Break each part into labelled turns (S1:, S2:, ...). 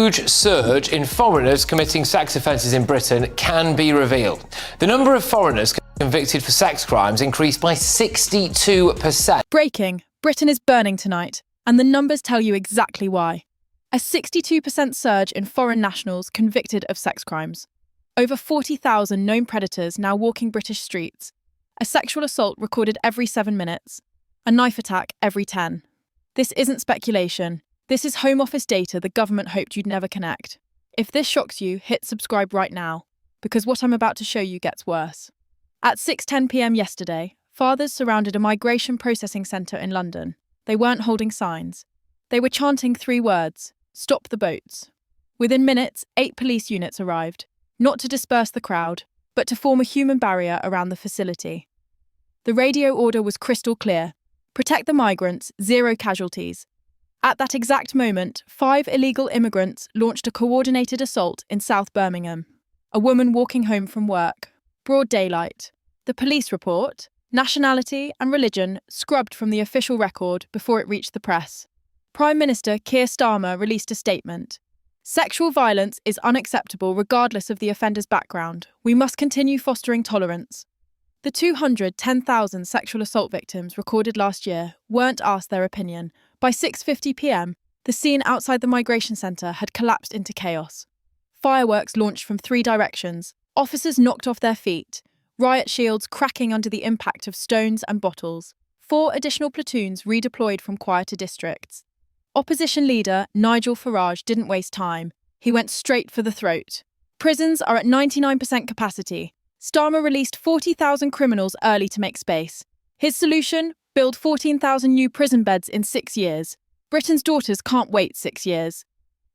S1: huge surge in foreigners committing sex offences in Britain can be revealed. The number of foreigners convicted for sex crimes increased by 62%.
S2: Breaking: Britain is burning tonight, and the numbers tell you exactly why. A 62% surge in foreign nationals convicted of sex crimes. Over 40,000 known predators now walking British streets. A sexual assault recorded every 7 minutes. A knife attack every 10. This isn't speculation. This is Home Office data the government hoped you'd never connect. If this shocks you, hit subscribe right now, because what I'm about to show you gets worse. At 6:10 p.m. yesterday, fathers surrounded a migration processing centre in London. They weren't holding signs. They were chanting 3 words: stop the boats. Within minutes, 8 police units arrived, not to disperse the crowd, but to form a human barrier around the facility. The radio order was crystal clear: protect the migrants, 0 casualties. At that exact moment, 5 illegal immigrants launched a coordinated assault in South Birmingham. A woman walking home from work. Broad daylight. The police report, nationality and religion scrubbed from the official record before it reached the press. Prime Minister Keir Starmer released a statement. Sexual violence is unacceptable regardless of the offender's background. We must continue fostering tolerance. The 210,000 sexual assault victims recorded last year weren't asked their opinion. By 6:50 p.m, the scene outside the migration centre had collapsed into chaos. Fireworks launched from 3 directions, officers knocked off their feet, riot shields cracking under the impact of stones and bottles. 4 additional platoons redeployed from quieter districts. Opposition leader Nigel Farage didn't waste time. He went straight for the throat. Prisons are at 99% capacity. Starmer released 40,000 criminals early to make space. His solution? Build 14,000 new prison beds in 6 years. Britain's daughters can't wait 6 years.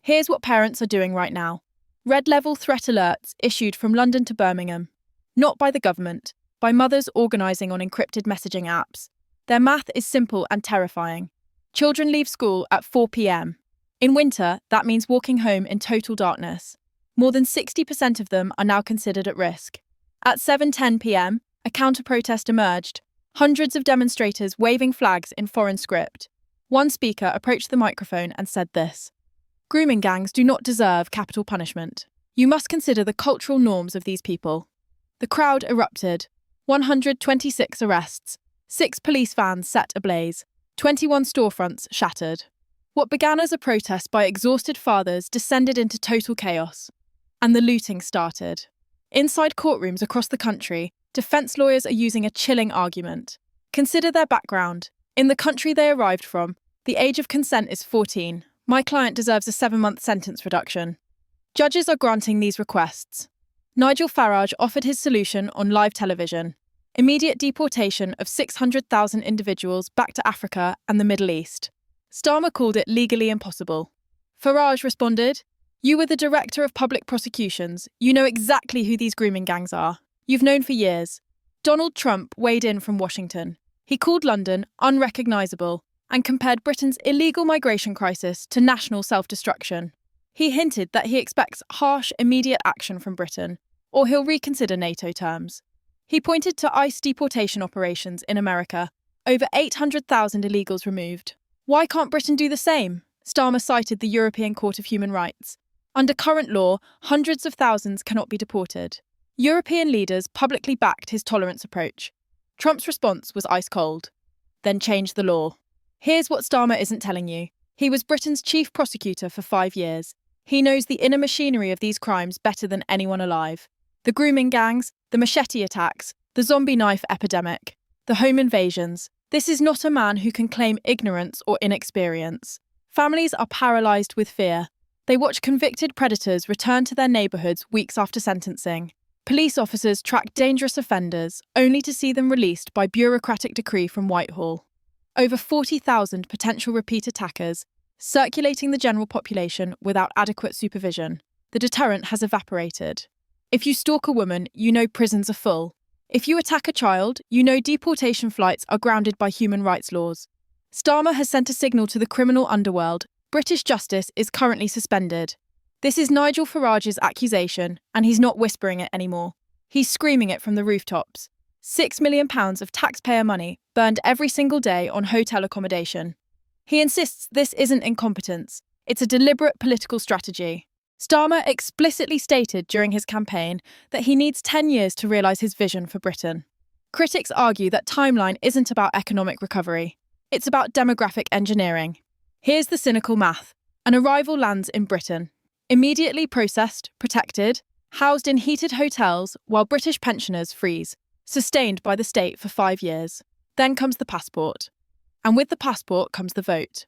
S2: Here's what parents are doing right now. Red level threat alerts issued from London to Birmingham. Not by the government, by mothers organising on encrypted messaging apps. Their math is simple and terrifying. Children leave school at 4 p.m. In winter, that means walking home in total darkness. More than 60% of them are now considered at risk. At 7:10 p.m, a counter-protest emerged. Hundreds of demonstrators waving flags in foreign script. One speaker approached the microphone and said this: "Grooming gangs do not deserve capital punishment. You must consider the cultural norms of these people." The crowd erupted. 126 arrests. 6 police vans set ablaze. 21 storefronts shattered. What began as a protest by exhausted fathers descended into total chaos. And the looting started. Inside courtrooms across the country, defence lawyers are using a chilling argument. Consider their background. In the country they arrived from, the age of consent is 14. My client deserves a 7-month sentence reduction. Judges are granting these requests. Nigel Farage offered his solution on live television: immediate deportation of 600,000 individuals back to Africa and the Middle East. Starmer called it legally impossible. Farage responded, "You were the director of public prosecutions. You know exactly who these grooming gangs are. You've known for years." Donald Trump weighed in from Washington. He called London unrecognisable and compared Britain's illegal migration crisis to national self-destruction. He hinted that he expects harsh, immediate action from Britain, or he'll reconsider NATO terms. He pointed to ICE deportation operations in America. Over 800,000 illegals removed. Why can't Britain do the same? Starmer cited the European Court of Human Rights. Under current law, hundreds of thousands cannot be deported. European leaders publicly backed his tolerance approach. Trump's response was ice cold. Then changed the law. Here's what Starmer isn't telling you. He was Britain's chief prosecutor for 5 years. He knows the inner machinery of these crimes better than anyone alive. The grooming gangs, the machete attacks, the zombie knife epidemic, the home invasions. This is not a man who can claim ignorance or inexperience. Families are paralysed with fear. They watch convicted predators return to their neighbourhoods weeks after sentencing. Police officers track dangerous offenders, only to see them released by bureaucratic decree from Whitehall. Over 40,000 potential repeat attackers, circulating the general population without adequate supervision. The deterrent has evaporated. If you stalk a woman, you know prisons are full. If you attack a child, you know deportation flights are grounded by human rights laws. Starmer has sent a signal to the criminal underworld. British justice is currently suspended. This is Nigel Farage's accusation, and he's not whispering it anymore. He's screaming it from the rooftops. £6 million of taxpayer money burned every single day on hotel accommodation. He insists this isn't incompetence. It's a deliberate political strategy. Starmer explicitly stated during his campaign that he needs 10 years to realise his vision for Britain. Critics argue that timeline isn't about economic recovery. It's about demographic engineering. Here's the cynical math. An arrival lands in Britain. Immediately processed, protected, housed in heated hotels while British pensioners freeze, sustained by the state for 5 years. Then comes the passport. And with the passport comes the vote.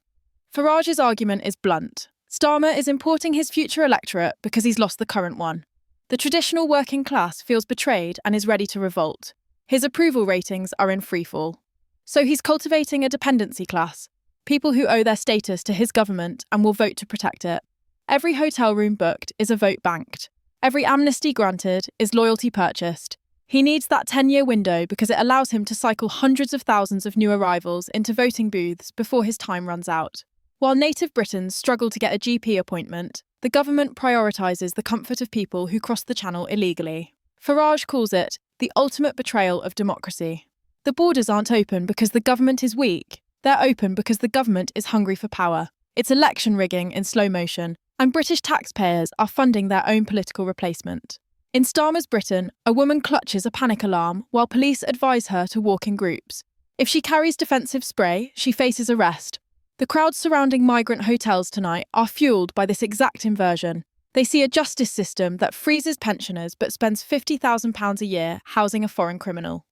S2: Farage's argument is blunt. Starmer is importing his future electorate because he's lost the current one. The traditional working class feels betrayed and is ready to revolt. His approval ratings are in freefall. So he's cultivating a dependency class, people who owe their status to his government and will vote to protect it. Every hotel room booked is a vote banked. Every amnesty granted is loyalty purchased. He needs that 10-year window because it allows him to cycle hundreds of thousands of new arrivals into voting booths before his time runs out. While native Britons struggle to get a GP appointment, the government prioritises the comfort of people who cross the channel illegally. Farage calls it the ultimate betrayal of democracy. The borders aren't open because the government is weak. They're open because the government is hungry for power. It's election rigging in slow motion, and British taxpayers are funding their own political replacement. In Starmer's Britain, a woman clutches a panic alarm while police advise her to walk in groups. If she carries defensive spray, she faces arrest. The crowds surrounding migrant hotels tonight are fuelled by this exact inversion. They see a justice system that freezes pensioners but spends £50,000 a year housing a foreign criminal.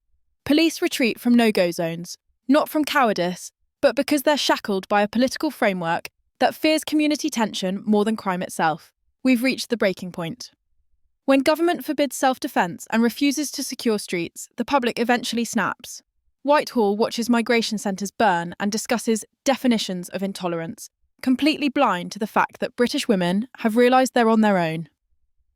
S2: Police retreat from no-go zones, not from cowardice, but because they're shackled by a political framework that fears community tension more than crime itself. We've reached the breaking point. When government forbids self-defence and refuses to secure streets, the public eventually snaps. Whitehall watches migration centres burn and discusses definitions of intolerance, completely blind to the fact that British women have realised they're on their own.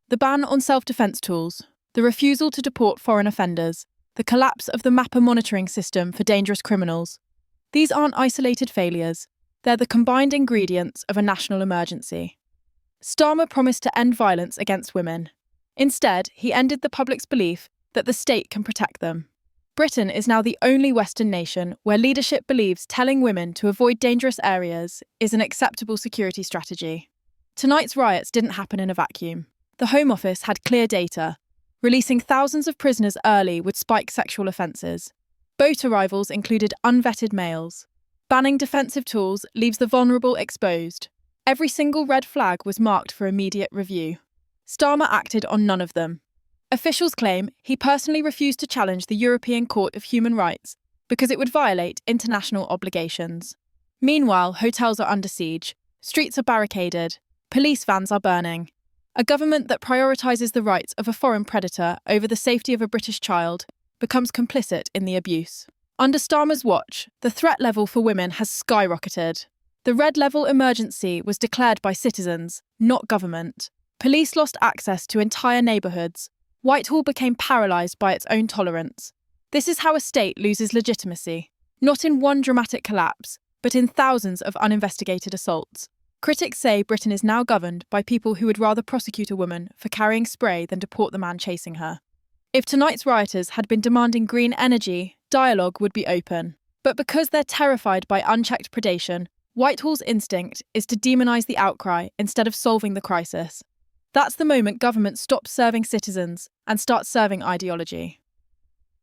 S2: The ban on self-defence tools, the refusal to deport foreign offenders, the collapse of the MAPA monitoring system for dangerous criminals. These aren't isolated failures. They're the combined ingredients of a national emergency. Starmer promised to end violence against women. Instead, he ended the public's belief that the state can protect them. Britain is now the only Western nation where leadership believes telling women to avoid dangerous areas is an acceptable security strategy. Tonight's riots didn't happen in a vacuum. The Home Office had clear data, releasing thousands of prisoners early would spike sexual offences. Boat arrivals included unvetted males. Banning defensive tools leaves the vulnerable exposed. Every single red flag was marked for immediate review. Starmer acted on none of them. Officials claim he personally refused to challenge the European Court of Human Rights because it would violate international obligations. Meanwhile, hotels are under siege, streets are barricaded, police vans are burning. A government that prioritises the rights of a foreign predator over the safety of a British child becomes complicit in the abuse. Under Starmer's watch, the threat level for women has skyrocketed. The red level emergency was declared by citizens, not government. Police lost access to entire neighbourhoods. Whitehall became paralysed by its own tolerance. This is how a state loses legitimacy, not in one dramatic collapse, but in thousands of uninvestigated assaults. Critics say Britain is now governed by people who would rather prosecute a woman for carrying spray than deport the man chasing her. If tonight's rioters had been demanding green energy, dialogue would be open. But because they're terrified by unchecked predation, Whitehall's instinct is to demonise the outcry instead of solving the crisis. That's the moment government stops serving citizens and starts serving ideology.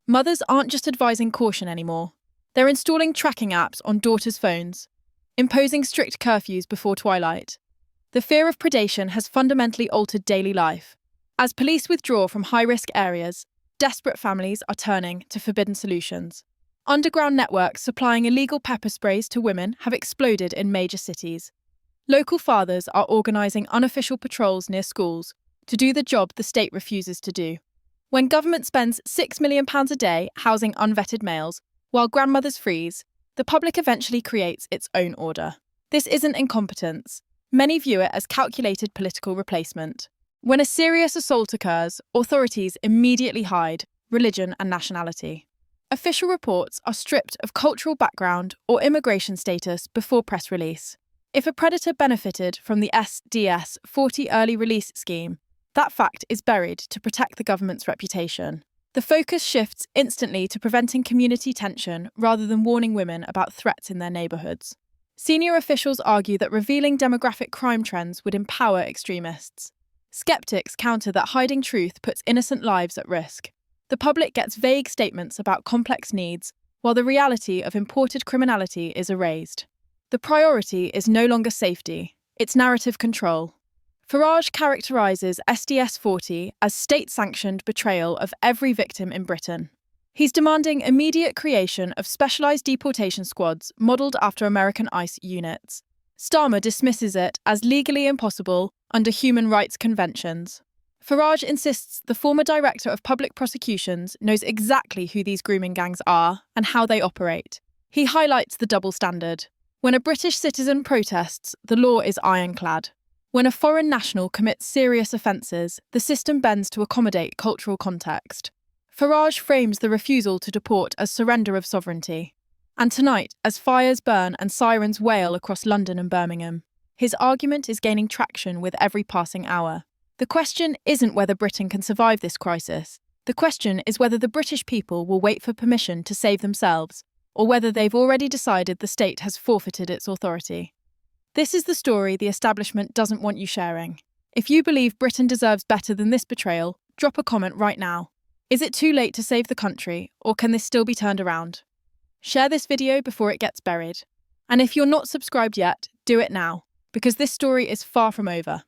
S2: Mothers aren't just advising caution anymore. They're installing tracking apps on daughters' phones, imposing strict curfews before twilight. The fear of predation has fundamentally altered daily life. As police withdraw from high-risk areas, desperate families are turning to forbidden solutions. Underground networks supplying illegal pepper sprays to women have exploded in major cities. Local fathers are organising unofficial patrols near schools to do the job the state refuses to do. When government spends £6 million a day housing unvetted males, while grandmothers freeze, the public eventually creates its own order. This isn't incompetence. Many view it as calculated political replacement. When a serious assault occurs, authorities immediately hide religion and nationality. Official reports are stripped of cultural background or immigration status before press release. If a predator benefited from the SDS 40 early release scheme, that fact is buried to protect the government's reputation. The focus shifts instantly to preventing community tension rather than warning women about threats in their neighbourhoods. Senior officials argue that revealing demographic crime trends would empower extremists. Skeptics counter that hiding truth puts innocent lives at risk. The public gets vague statements about complex needs, while the reality of imported criminality is erased. The priority is no longer safety, it's narrative control. Farage characterises SDS-40 as state-sanctioned betrayal of every victim in Britain. He's demanding immediate creation of specialised deportation squads modelled after American ICE units. Starmer dismisses it as legally impossible under human rights conventions. Farage insists the former Director of Public Prosecutions knows exactly who these grooming gangs are and how they operate. He highlights the double standard. When a British citizen protests, the law is ironclad. When a foreign national commits serious offences, the system bends to accommodate cultural context. Farage frames the refusal to deport as surrender of sovereignty. And tonight, as fires burn and sirens wail across London and Birmingham, his argument is gaining traction with every passing hour. The question isn't whether Britain can survive this crisis. The question is whether the British people will wait for permission to save themselves, or whether they've already decided the state has forfeited its authority. This is the story the establishment doesn't want you sharing. If you believe Britain deserves better than this betrayal, drop a comment right now. Is it too late to save the country, or can this still be turned around? Share this video before it gets buried. And if you're not subscribed yet, do it now, because this story is far from over.